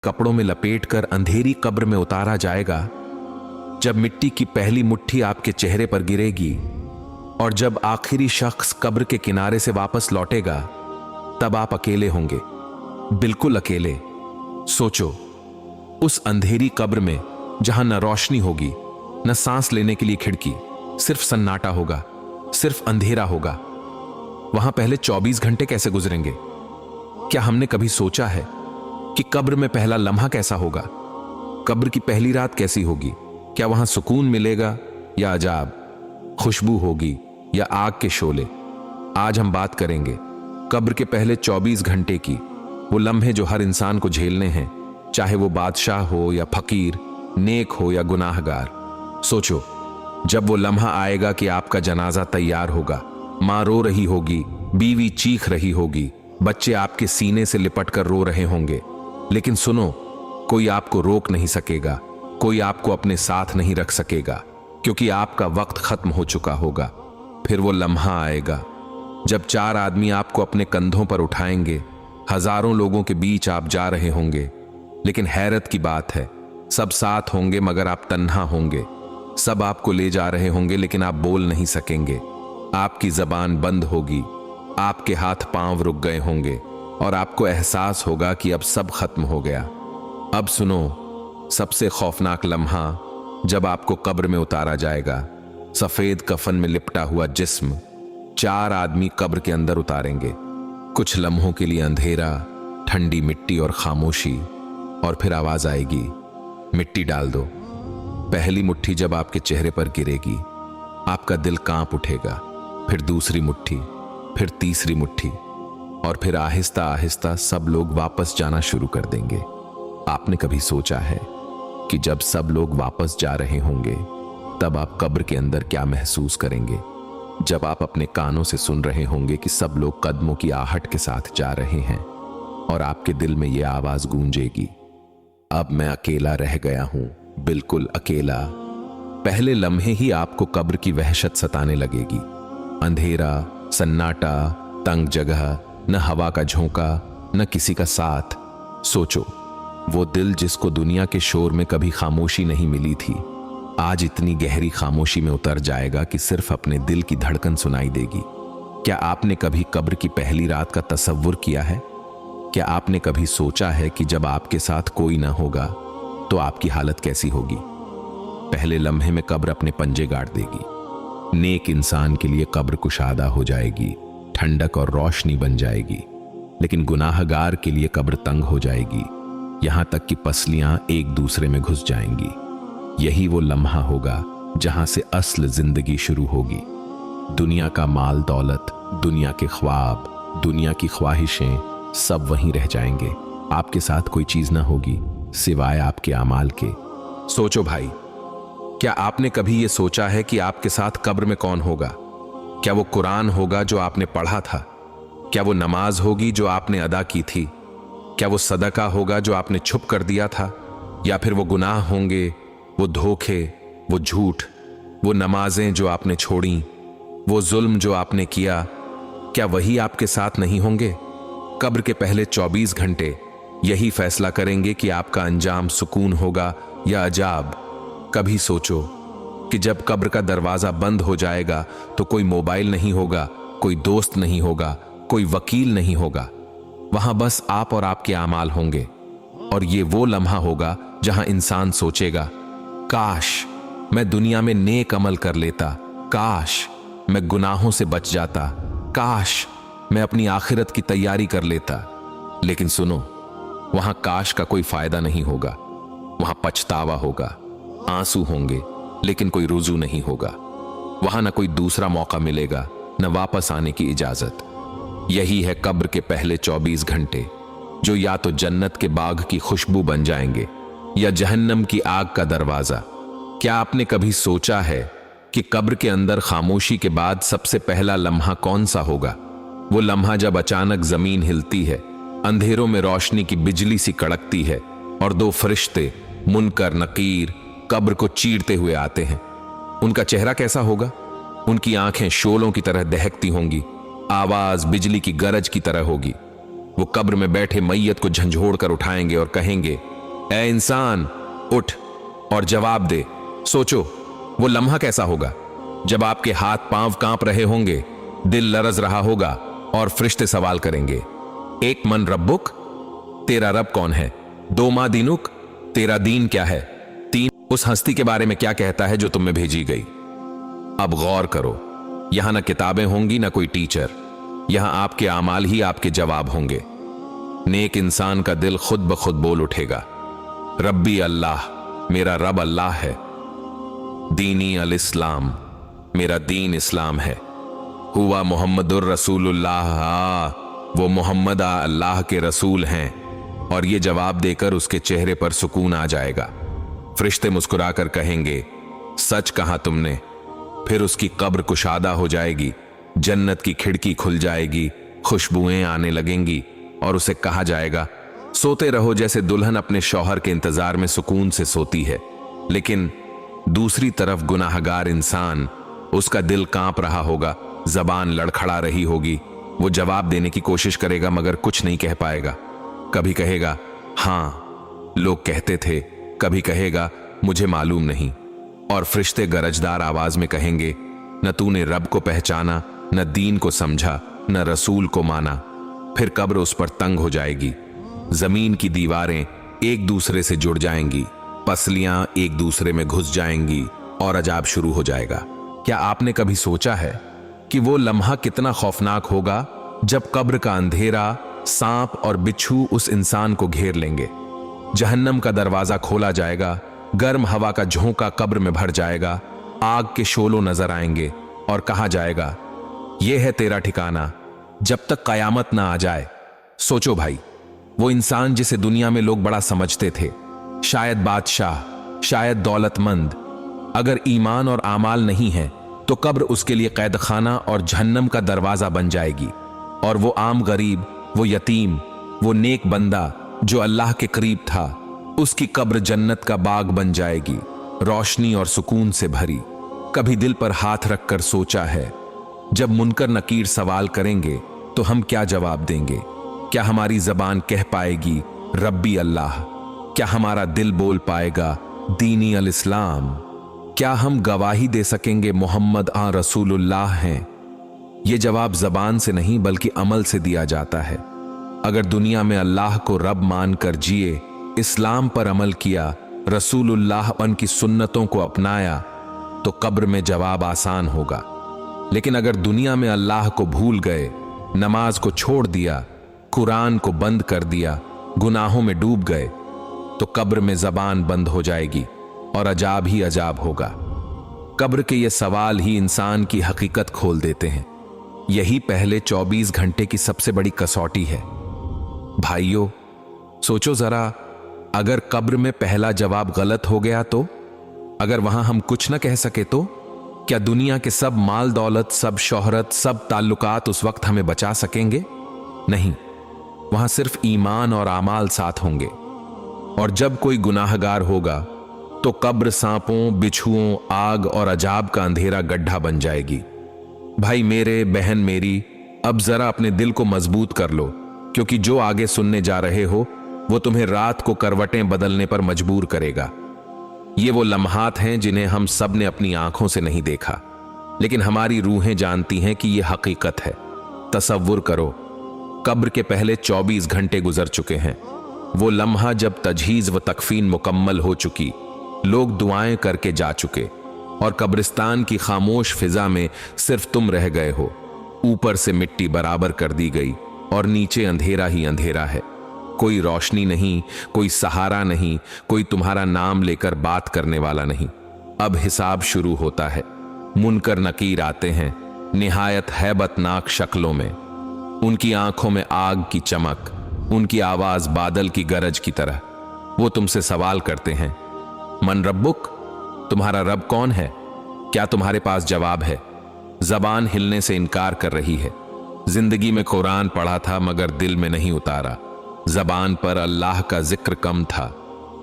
कपड़ों में लपेटकर अंधेरी कब्र में उतारा जाएगा। जब मिट्टी की पहली मुट्ठी आपके चेहरे पर गिरेगी और जब आखिरी शख्स कब्र के किनारे से वापस लौटेगा, तब आप अकेले होंगे, बिल्कुल अकेले। सोचो, उस अंधेरी कब्र में जहां न रोशनी होगी, न सांस लेने के लिए खिड़की, सिर्फ सन्नाटा होगा, सिर्फ अंधेरा होगा। वहां पहले 24 घंटे कैसे गुजरेंगे? क्या हमने कभी सोचा है कि कब्र में पहला लम्हा कैसा होगा? कब्र की पहली रात कैसी होगी? क्या वहां सुकून मिलेगा या अजाब? खुशबू होगी या आग के शोले? आज हम बात करेंगे कब्र के पहले 24 घंटे की, वो लम्हे जो हर इंसान को झेलने हैं, चाहे वो बादशाह हो या फकीर, नेक हो या गुनाहगार। सोचो, जब वो लम्हा आएगा कि आपका जनाजा तैयार होगा, मां रो रही होगी, बीवी चीख रही होगी, बच्चे आपके सीने से लिपट कर रो रहे होंगे, लेकिन सुनो, कोई आपको रोक नहीं सकेगा, कोई आपको अपने साथ नहीं रख सकेगा, क्योंकि आपका वक्त खत्म हो चुका होगा। फिर वो लम्हा आएगा जब 4 आदमी आपको अपने कंधों पर उठाएंगे, हजारों लोगों के बीच आप जा रहे होंगे, लेकिन हैरत की बात है, सब साथ होंगे मगर आप तन्हा होंगे। सब आपको ले जा रहे होंगे लेकिन आप बोल नहीं सकेंगे, आपकी जबान बंद होगी, आपके हाथ पांव रुक गए होंगे और आपको एहसास होगा कि अब सब खत्म हो गया। अब सुनो, सबसे खौफनाक लम्हा जब आपको कब्र में उतारा जाएगा। सफेद कफन में लिपटा हुआ जिस्म, 4 आदमी कब्र के अंदर उतारेंगे। कुछ लम्हों के लिए अंधेरा, ठंडी मिट्टी और खामोशी, और फिर आवाज आएगी, मिट्टी डाल दो। पहली मुट्ठी जब आपके चेहरे पर गिरेगी, आपका दिल कांप उठेगा, फिर दूसरी मुट्ठी, फिर तीसरी मुट्ठी, और फिर आहिस्ता आहिस्ता सब लोग वापस जाना शुरू कर देंगे। आपने कभी सोचा है कि जब सब लोग वापस जा रहे होंगे, तब आप कब्र के अंदर क्या महसूस करेंगे? जब आप अपने कानों से सुन रहे होंगे कि सब लोग कदमों की आहट के साथ जा रहे हैं और आपके दिल में यह आवाज गूंजेगी, अब मैं अकेला रह गया हूं, बिल्कुल अकेला। पहले लम्हे ही आपको कब्र की वहशत सताने लगेगी। अंधेरा, सन्नाटा, तंग जगह, न हवा का झोंका, न किसी का साथ। सोचो, वो दिल जिसको दुनिया के शोर में कभी खामोशी नहीं मिली थी, आज इतनी गहरी खामोशी में उतर जाएगा कि सिर्फ अपने दिल की धड़कन सुनाई देगी। क्या आपने कभी कब्र की पहली रात का तसव्वुर किया है? क्या आपने कभी सोचा है कि जब आपके साथ कोई ना होगा तो आपकी हालत कैसी होगी? पहले लम्हे में कब्र अपने पंजे गाड़ देगी। नेक इंसान के लिए कब्र कुशादा हो जाएगी, ठंडक और रोशनी बन जाएगी, लेकिन गुनाहगार के लिए कब्र तंग हो जाएगी, यहां तक कि पसलियां एक दूसरे में घुस जाएंगी। यही वो लम्हा होगा जहां से असल जिंदगी शुरू होगी। दुनिया का माल दौलत, दुनिया के ख्वाब, दुनिया की ख्वाहिशें, सब वहीं रह जाएंगे। आपके साथ कोई चीज ना होगी सिवाय आपके अमाल के। सोचो भाई, क्या आपने कभी यह सोचा है कि आपके साथ कब्र में कौन होगा? क्या वो कुरान होगा जो आपने पढ़ा था? क्या वो नमाज होगी जो आपने अदा की थी? क्या वो सदका होगा जो आपने छुप कर दिया था? या फिर वो गुनाह होंगे, वो धोखे, वो झूठ, वो नमाजें जो आपने छोड़ी, वो जुल्म जो आपने किया, क्या वही आपके साथ नहीं होंगे? कब्र के पहले 24 घंटे यही फैसला करेंगे कि आपका अंजाम सुकून होगा या अजाब। कभी सोचो कि जब कब्र का दरवाजा बंद हो जाएगा तो कोई मोबाइल नहीं होगा, कोई दोस्त नहीं होगा, कोई वकील नहीं होगा, वहां बस आप और आपके आमाल होंगे। और ये वो लम्हा होगा जहां इंसान सोचेगा, काश मैं दुनिया में नेक अमल कर लेता, काश मैं गुनाहों से बच जाता, काश मैं अपनी आखिरत की तैयारी कर लेता। लेकिन सुनो, वहां काश का कोई फायदा नहीं होगा, वहां पछतावा होगा, आंसू होंगे, लेकिन कोई रुजू नहीं होगा। वहां न कोई दूसरा मौका मिलेगा, न वापस आने की इजाजत। यही है कब्र के पहले 24 घंटे, जो या तो जन्नत के बाग की खुशबू बन जाएंगे या जहन्नम की आग का दरवाजा। क्या आपने कभी सोचा है कि कब्र के अंदर खामोशी के बाद सबसे पहला लम्हा कौन सा होगा? वो लम्हा जब अचानक जमीन हिलती है, अंधेरों में रोशनी की बिजली सी कड़कती है और 2 फरिश्ते मुनकर नकीर कब्र को चीरते हुए आते हैं। उनका चेहरा कैसा होगा? उनकी आंखें शोलों की तरह दहकती होंगी, आवाज बिजली की गरज की तरह होगी। वो कब्र में बैठे मैयत को झंझोड़ कर उठाएंगे और कहेंगे, ए इंसान, उठ और जवाब दे। सोचो वो लम्हा कैसा होगा जब आपके हाथ पांव कांप रहे होंगे, दिल लरज रहा होगा और फरिश्ते सवाल करेंगे, एक मन रब्बुक, तेरा रब कौन है? दो मा दीनुक, तेरा दीन क्या है? तीन, उस हस्ती के बारे में क्या कहता है जो तुम में भेजी गई? अब गौर करो, यहां ना किताबें होंगी ना कोई टीचर, यहां आपके आमाल ही आपके जवाब होंगे। नेक इंसान का दिल खुद ब खुद बोल उठेगा, रब्बी अल्लाह, मेरा रब अल्लाह है। दीनी अल इस्लाम, मेरा दीन इस्लाम है। हुआ मोहम्मदुर रसूलुल्लाह, वो मोहम्मद अल्लाह के रसूल हैं। और ये जवाब देकर उसके चेहरे पर सुकून आ जाएगा। फरिश्ते मुस्कुराकर कहेंगे, सच कहा तुमने। फिर उसकी कब्र कुशादा हो जाएगी, जन्नत की खिड़की खुल जाएगी, खुशबुएं आने लगेंगी और उसे कहा जाएगा, सोते रहो जैसे दुल्हन अपने शौहर के इंतजार में सुकून से सोती है। लेकिन दूसरी तरफ गुनाहगार इंसान, उसका दिल कांप रहा होगा, जबान लड़खड़ा रही होगी। वो जवाब देने की कोशिश करेगा मगर कुछ नहीं कह पाएगा। कभी कहेगा हां, लोग कहते थे, कभी कहेगा मुझे मालूम नहीं। और फरिश्ते गरजदार आवाज में कहेंगे, न तूने रब को पहचाना, न दीन को समझा, न रसूल को माना। फिर कब्र उस पर तंग हो जाएगी, जमीन की दीवारें एक दूसरे से जुड़ जाएंगी, पसलियां एक दूसरे में घुस जाएंगी और अजाब शुरू हो जाएगा। क्या आपने कभी सोचा है कि वो लम्हा कितना खौफनाक होगा जब कब्र का अंधेरा, सांप और बिच्छू उस इंसान को घेर लेंगे? जहन्नम का दरवाजा खोला जाएगा, गर्म हवा का झोंका कब्र में भर जाएगा, आग के शोलों नजर आएंगे और कहा जाएगा, यह है तेरा ठिकाना जब तक कयामत ना आ जाए। सोचो भाई, वो इंसान जिसे दुनिया में लोग बड़ा समझते थे, शायद बादशाह, शायद दौलतमंद, अगर ईमान और आमाल नहीं है तो कब्र उसके लिए कैद खाना और जहन्नम का दरवाजा बन जाएगी। और वो आम गरीब, वो यतीम, वो नेक बंदा जो अल्लाह के करीब था, उसकी कब्र जन्नत का बाग बन जाएगी, रोशनी और सुकून से भरी। कभी दिल पर हाथ रखकर सोचा है, जब मुनकर नकीर सवाल करेंगे तो हम क्या जवाब देंगे? क्या हमारी जबान कह पाएगी रब्बी अल्लाह? क्या हमारा दिल बोल पाएगा दीनी अल इस्लाम? क्या हम गवाही दे सकेंगे मोहम्मद रसूलुल्लाह हैं? ये जवाब जबान से नहीं बल्कि अमल से दिया जाता है। अगर दुनिया में अल्लाह को रब मानकर जिए, इस्लाम पर अमल किया, रसूलुल्लाह उनकी सुन्नतों को अपनाया, तो कब्र में जवाब आसान होगा। लेकिन अगर दुनिया में अल्लाह को भूल गए, नमाज को छोड़ दिया, कुरान को बंद कर दिया, गुनाहों में डूब गए, तो कब्र में जबान बंद हो जाएगी और अजाब ही अजाब होगा। कब्र के ये सवाल ही इंसान की हकीकत खोल देते हैं। यही पहले 24 घंटे की सबसे बड़ी कसौटी है। भाइयों, सोचो जरा, अगर कब्र में पहला जवाब गलत हो गया तो? अगर वहां हम कुछ न कह सके तो? क्या दुनिया के सब माल दौलत, सब शोहरत, सब ताल्लुकात उस वक्त हमें बचा सकेंगे? नहीं, वहां सिर्फ ईमान और आमाल साथ होंगे। और जब कोई गुनाहगार होगा तो कब्र सांपों, बिच्छुओं, आग और अजाब का अंधेरा गड्ढा बन जाएगी। भाई मेरे, बहन मेरी, अब जरा अपने दिल को मजबूत कर लो, क्योंकि जो आगे सुनने जा रहे हो वो तुम्हें रात को करवटें बदलने पर मजबूर करेगा। ये वो लम्हात हैं जिन्हें हम सब ने अपनी आंखों से नहीं देखा, लेकिन हमारी रूहें जानती हैं कि यह हकीकत है। तसव्वुर करो, कब्र के पहले 24 घंटे गुजर चुके हैं। वो लम्हा जब तजहीज व तकफीन मुकम्मल हो चुकी, लोग दुआएं करके जा चुके और कब्रिस्तान की खामोश फिजा में सिर्फ तुम रह गए हो। ऊपर से मिट्टी बराबर कर दी गई और नीचे अंधेरा ही अंधेरा है। कोई रोशनी नहीं, कोई सहारा नहीं, कोई तुम्हारा नाम लेकर बात करने वाला नहीं। अब हिसाब शुरू होता है। मुनकर नकीर आते हैं, निहायत हैबतनाक शक्लों में। उनकी आंखों में आग की चमक, उनकी आवाज बादल की गरज की तरह। वो तुमसे सवाल करते हैं, मन रब्बुक, तुम्हारा रब कौन है? क्या तुम्हारे पास जवाब है? जबान हिलने से इनकार कर रही है। जिंदगी में कुरान पढ़ा था मगर दिल में नहीं उतारा। जबान पर अल्लाह का जिक्र कम था,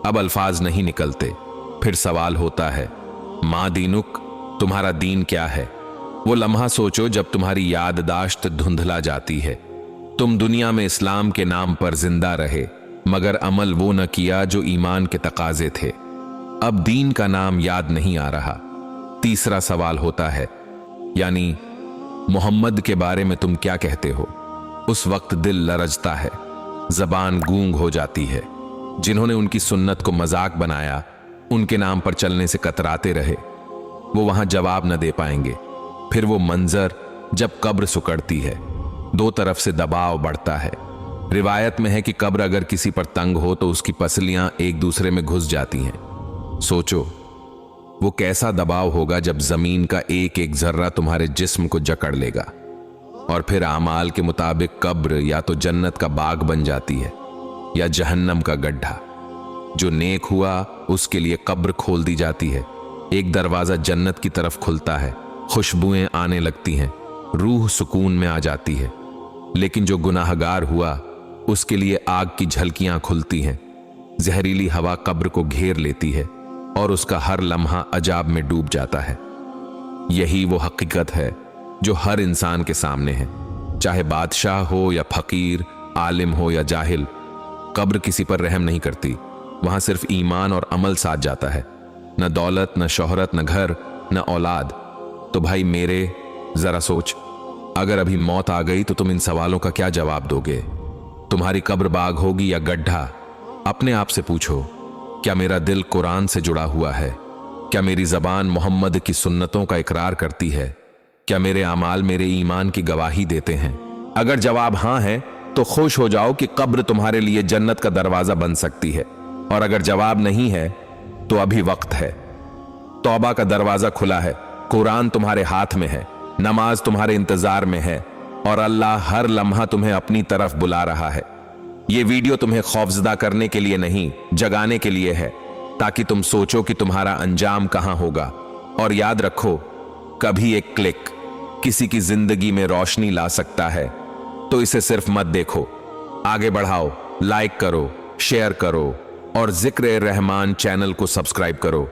अब अल्फाज नहीं निकलते। फिर सवाल होता है, माँ दीनुक, तुम्हारा दीन क्या है? वो लम्हा सोचो जब तुम्हारी याददाश्त धुंधला जाती है। तुम दुनिया में इस्लाम के नाम पर जिंदा रहे, मगर अमल वो न किया जो ईमान के तकाजे थे। अब दीन का नाम याद नहीं आ रहा। तीसरा सवाल होता है, यानी मोहम्मद के बारे में तुम क्या कहते हो? उस वक्त दिल लरजता है, जबान गूंग हो जाती है। जिन्होंने उनकी सुन्नत को मजाक बनाया, उनके नाम पर चलने से कतराते रहे, वो वहां जवाब न दे पाएंगे। फिर वो मंजर जब कब्र सुकड़ती है, दो तरफ से दबाव बढ़ता है। रिवायत में है कि कब्र अगर किसी पर तंग हो तो उसकी पसलियां एक दूसरे में घुस जाती हैं। सोचो वो कैसा दबाव होगा जब जमीन का एक एक जर्रा तुम्हारे जिस्म को जकड़ लेगा। और फिर आमाल के मुताबिक कब्र या तो जन्नत का बाग बन जाती है या जहन्नम का गड्ढा। जो नेक हुआ उसके लिए कब्र खोल दी जाती है, एक दरवाजा जन्नत की तरफ खुलता है, खुशबुएं आने लगती हैं, रूह सुकून में आ जाती है। लेकिन जो गुनाहगार हुआ उसके लिए आग की झलकियां खुलती हैं, जहरीली हवा कब्र को घेर लेती है और उसका हर लम्हा अजाब में डूब जाता है। यही वो हकीकत है जो हर इंसान के सामने है, चाहे बादशाह हो या फकीर, आलिम हो या जाहिल। कब्र किसी पर रहम नहीं करती, वहां सिर्फ ईमान और अमल साथ जाता है, न दौलत, न शोहरत, न घर, न औलाद। तो भाई मेरे, जरा सोच, अगर अभी मौत आ गई तो तुम इन सवालों का क्या जवाब दोगे? तुम्हारी कब्र बाग होगी या गड्ढा? अपने आप से पूछो, क्या मेरा दिल कुरान से जुड़ा हुआ है? क्या मेरी जबान मोहम्मद की सुन्नतों का इकरार करती है? क्या मेरे अमाल मेरे ईमान की गवाही देते हैं? अगर जवाब हां है तो खुश हो जाओ कि कब्र तुम्हारे लिए जन्नत का दरवाजा बन सकती है, और अगर जवाब नहीं है तो अभी वक्त है। तौबा का दरवाजा खुला है, कुरान तुम्हारे हाथ में है, नमाज तुम्हारे इंतजार में है, और अल्लाह हर लम्हा तुम्हें अपनी तरफ बुला रहा है। यह वीडियो तुम्हें खौफजदा करने के लिए नहीं, जगाने के लिए है, ताकि तुम सोचो कि तुम्हारा अंजाम कहां होगा। और याद रखो, कभी एक क्लिक किसी की जिंदगी में रोशनी ला सकता है, तो इसे सिर्फ मत देखो, आगे बढ़ाओ, लाइक करो, शेयर करो और जिक्र रहमान चैनल को सब्सक्राइब करो।